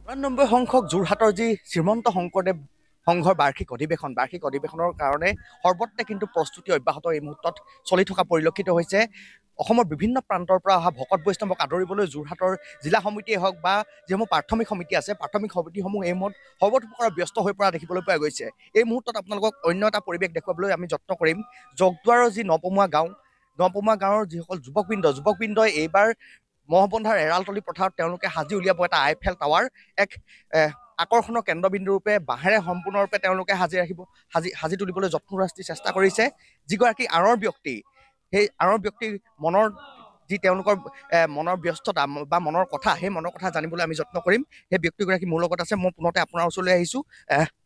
৯৪ সংখ্যক যোৰহাটৰ যি শ্ৰীমন্ত শংকৰদেৱ সংঘৰ বাৰ্ষিক অধিৱেশনৰ কাৰণে সৰ্বত্ৰে কিন্তু প্ৰস্তুতি অব্যাহত এই মুহূৰ্তত চলি থকা পৰিলক্ষিত হৈছে। অসমৰ বিভিন্ন প্ৰান্তৰ পৰা অহা ভকত বৈষ্ণৱক আদৰিবলৈ যোৰহাটৰ জিলা সমিতিয়ে হওক বা যিসমূহ প্ৰাথমিক সমিতি আছে, প্ৰাথমিক সমিতিসমূহ এই মুহূৰ্তত সৰ্বতোপ্ৰকাৰে ব্যস্ত হৈ পৰা দেখিবলৈ পোৱা গৈছে। এই মুহূৰ্তত আপোনালোকক অন্য এটা পৰিৱেশ দেখুৱাবলৈ আমি যত্ন কৰিম। জগদুৱাৰৰ যি নপমুৱা গাঁৱৰ যিসকল যুৱকবৃন্দই এইবাৰ মহবন্ধাৰ এৰালতলী পথাৰত তেওঁলোকে সাজি উলিয়াব এটা আইফেল টাৱাৰ, এক আকৰ্ষণৰ কেন্দ্ৰবিন্দুৰূপে বাঁহেৰে সম্পূৰ্ণৰূপে তেওঁলোকে সাজি তুলিবলৈ যত্নৰাস্তি চেষ্টা কৰিছে। যিগৰাকী আঁৰৰ ব্যক্তি, সেই আঁৰৰ ব্যক্তিৰ মনৰ যি তেওঁলোকৰ মনৰ ব্যস্ততা বা মনৰ কথা, সেই মনৰ কথা জানিবলৈ আমি যত্ন কৰিম। সেই ব্যক্তিগৰাকী মোৰ লগত আছে। মই পুনতে আপোনাৰ ওচৰলৈ আহিছোঁ।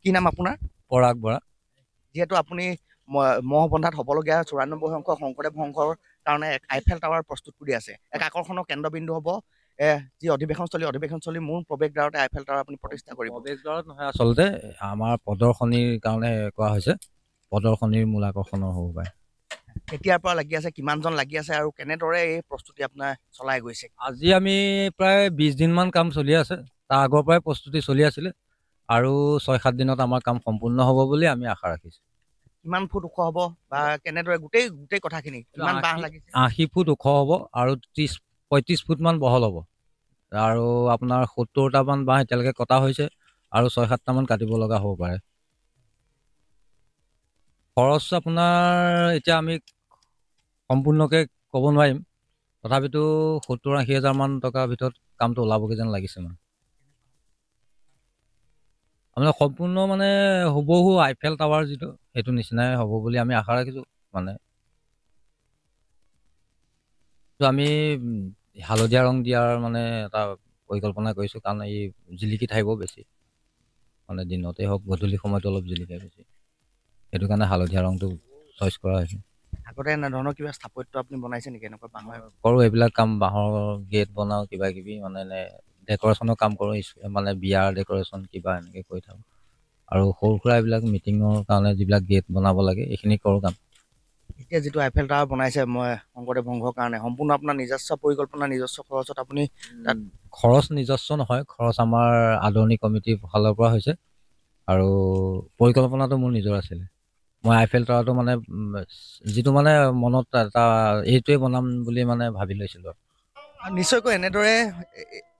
কি নাম আপোনাৰ? পৰাগ বৰা। যিহেতু আপুনি মহবন্ধাত হ'বলগীয়া ৯৪ সংখ্যক শংকৰদেৱ সংঘৰ কাৰণে এক আইফেল টাৱাৰ প্ৰস্তুত কৰি আছে, এক আকৰ্ষণৰ কেন্দ্ৰবিন্দু হ'ব। যি অধিৱেশনস্থলী মূল প্ৰৱেশদ্বাৰতে আইফেল টাৱাৰ আপুনি প্ৰতিষ্ঠা কৰিব। প্ৰৱেশদ্বাৰত নহয়, আচলতে আমাৰ প্ৰদৰ্শনীৰ কাৰণে কোৱা হৈছে। প্ৰদৰ্শনীৰ মূল আকৰ্ষণৰ হ'ব পাৰে। কেতিয়াৰ পৰা লাগি আছে, কিমানজন লাগি আছে আৰু কেনেদৰে এই প্ৰস্তুতি আপোনাৰ চলাই গৈছে? আজি আমি প্ৰায় 20 দিনমান কাম চলি আছে। তাৰ আগৰ পৰাই প্ৰস্তুতি চলি আছিলে আৰু 6-7 দিনত আমাৰ কাম সম্পূৰ্ণ হ'ব বুলি আমি আশা ৰাখিছোঁ। কিমান ফুট ওখ হ'ব বা কেনেদৰে গোটেই কথাখিনি, কিমান বাঁহ লাগিছে? 80 ফুট ওখ হ'ব আৰু 35 ফুটমান বহল হ'ব। আৰু আপোনাৰ 70টামান বাঁহ এতিয়ালৈকে কটা হৈছে আৰু 6-7টামান কাটিব লগা হ'ব পাৰে। খৰচ আপোনাৰ এতিয়া আমি সম্পূৰ্ণকৈ ক'ব নোৱাৰিম, তথাপিতো 70-80 হাজাৰমান টকাৰ ভিতৰত কামটো ওলাবগৈ যেন লাগিছে। আপোনাৰ সম্পূৰ্ণ হুবহু আইফেল টাৱাৰ যিটো, সেইটো নিচিনাই হ'ব বুলি আমি আশা ৰাখিছোঁ। আমি হালধীয়া ৰং দিয়াৰ এটা পৰিকল্পনা কৰিছোঁ, কাৰণ এই জিলিকি থাকিব বেছি, দিনতে হওক গধূলি সময়তো অলপ জিলিকে বেছি, সেইটো কাৰণে হালধীয়া ৰংটো চইচ কৰা হৈছে। আগতে এনেধৰণৰ কিবা স্থাপত্য আপুনি বনাইছে নেকি? এনেকুৱা বাঁহৰ কৰোঁ, এইবিলাক কাম বাঁহৰ গেট বনাওঁ, কিবা কিবি ডেক'ৰেশ্যনৰ কাম কৰোঁ, বিয়াৰ ডেক'ৰেশ্যন কিবা এনেকৈ কৰি থাকোঁ। আৰু সৰু সুৰা এইবিলাক মিটিঙৰ কাৰণে যিবিলাক গেট বনাব লাগে এইখিনি কৰোঁ কাম। এতিয়া যিটো আইফেল টাৱাৰ বনাইছে শংকৰদেৱ সংঘৰ কাৰণে, সম্পূৰ্ণ আপোনাৰ নিজস্ব পৰিকল্পনা, নিজস্ব খৰচত আপুনি তাত? খৰচ নিজস্ব নহয়, খৰচ আমাৰ আদৰণি কমিটিৰ ফালৰ পৰা হৈছে আৰু পৰিকল্পনাটো মোৰ নিজৰ আছিলে। মই আইফেল টাৱাৰটো যিটো মনত এটা এইটোৱে বনাম বুলি ভাবি লৈছিলোঁ। নিশ্চয়কৈ এনেদৰে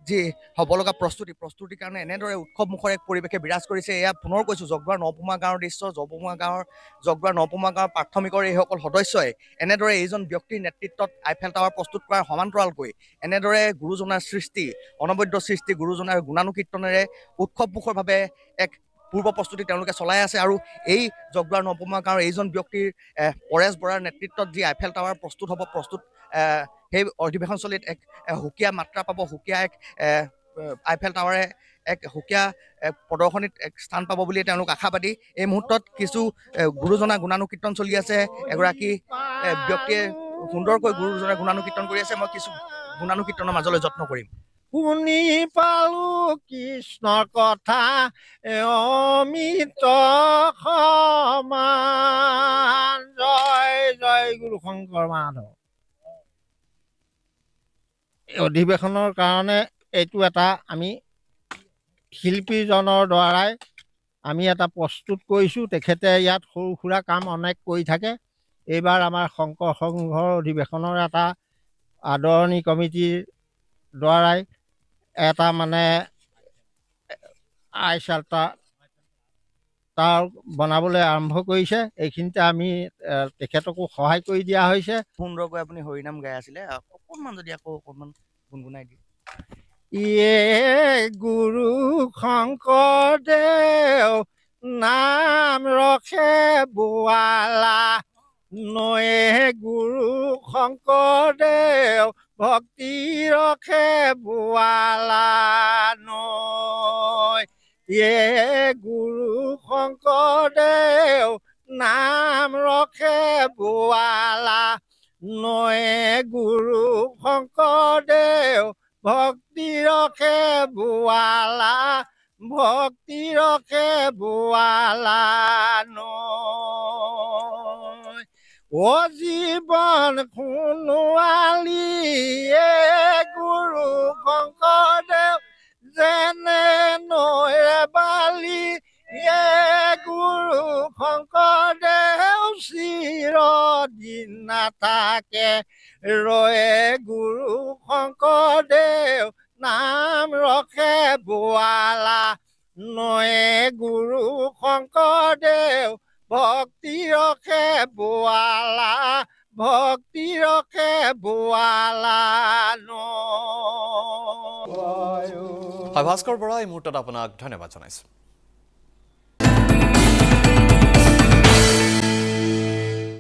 যি হ'ব লগা প্ৰস্তুতিৰ কাৰণে এনেদৰে উৎসৱমুখৰ এক পৰিৱেশে বিৰাজ কৰিছে। এয়া পুনৰ কৈছোঁ, জগদুৱাৰ নপমুৱা গাঁৱৰ দৃশ্য। জগদুৱাৰ নপমুৱা গাঁৱৰ প্ৰাথমিকৰ এইসকল সদস্যই এনেদৰে এইজন ব্যক্তিৰ নেতৃত্বত আইফেল টাৱাৰ প্ৰস্তুত কৰাৰ সমান্তৰালকৈ এনেদৰে গুৰুজনাৰ সৃষ্টি, অনবদ্য সৃষ্টি, গুৰুজনাৰ গুণানুকীৰ্তনেৰে উৎসৱমুখৰভাৱে এক পূৰ্ব প্ৰস্তুতি তেওঁলোকে চলাই আছে। আৰু এই জগদুৱাৰ নপমুৱা গাঁৱৰ এইজন ব্যক্তিৰ পৰেশ বৰাৰ নেতৃত্বত যি আইফেল টাৱাৰ প্ৰস্তুত হ'ব, সেই অধিৱেশনস্থলীত এক সুকীয়া মাত্ৰা পাব, সুকীয়া এক আইফেল টাৱাৰে এক সুকীয়া প্ৰদৰ্শনীত এক স্থান পাব বুলি তেওঁলোক আশাবাদী। এই মুহূৰ্তত কিছু গুৰুজনাৰ গুণানুকীৰ্তন চলি আছে। এগৰাকী ব্যক্তিয়ে সুন্দৰকৈ গুৰুজনাৰ গুণানুকীৰ্তন কৰি আছে। মই কিছু গুণানুকীৰ্তনৰ মাজলৈ যত্ন কৰিম। শুনি পালো কৃষ্ণৰ কথা অমিত সমান, জয় জয় গুৰু শংকৰ মাধৱ। অধিৱেশনৰ কাৰণে এইটো এটা আমি শিল্পীজনৰ দ্বাৰাই আমি এটা প্ৰস্তুত কৰিছোঁ। তেখেতে ইয়াত সৰু সুৰা কাম অনেক কৰি থাকে। এইবাৰ আমাৰ শংকৰ সংঘৰ অধিৱেশনৰ এটা আদৰণি কমিটিৰ দ্বাৰাই এটা আইফেল টাৱাৰ বনাবলৈ আৰম্ভ কৰিছে। এইখিনিতে আমি তেখেতকো সহায় কৰি দিয়া হৈছে। সুন্দৰকৈ আপুনি হৰিনাম গাই আছিলে, অকণমান যদি আকৌ অকণমান গুণগুণাই দিয়ে। ইয়ে গুৰু শংকৰদেৱ নাম ৰখে বোৱালা, নয়ে গুৰু শংকৰদেৱ ভক্তি ৰখে বোৱালা নয়। ইয়ে গুৰু শংকৰদেৱ নাম ৰখে বোৱালা, নয়ে গুৰু শংকৰদেৱ ভক্তি ৰখে বোৱালা, ভক্তি ৰখে বোৱালা নয়। অ জীৱন সোণোৱালী গুৰু শংকৰদেৱ যেনে থাকে ৰয়ে গুৰু শংকৰদেৱ নাম ৰখে বোৱালা নয়ে গুৰু শংকৰদেৱ ভক্তি ৰখে বোৱালা ভক্তি ৰখে বোৱালা হয় ভাস্কৰ বৰা এই মুহূৰ্তত আপোনাক ধন্যবাদ জনাইছোঁ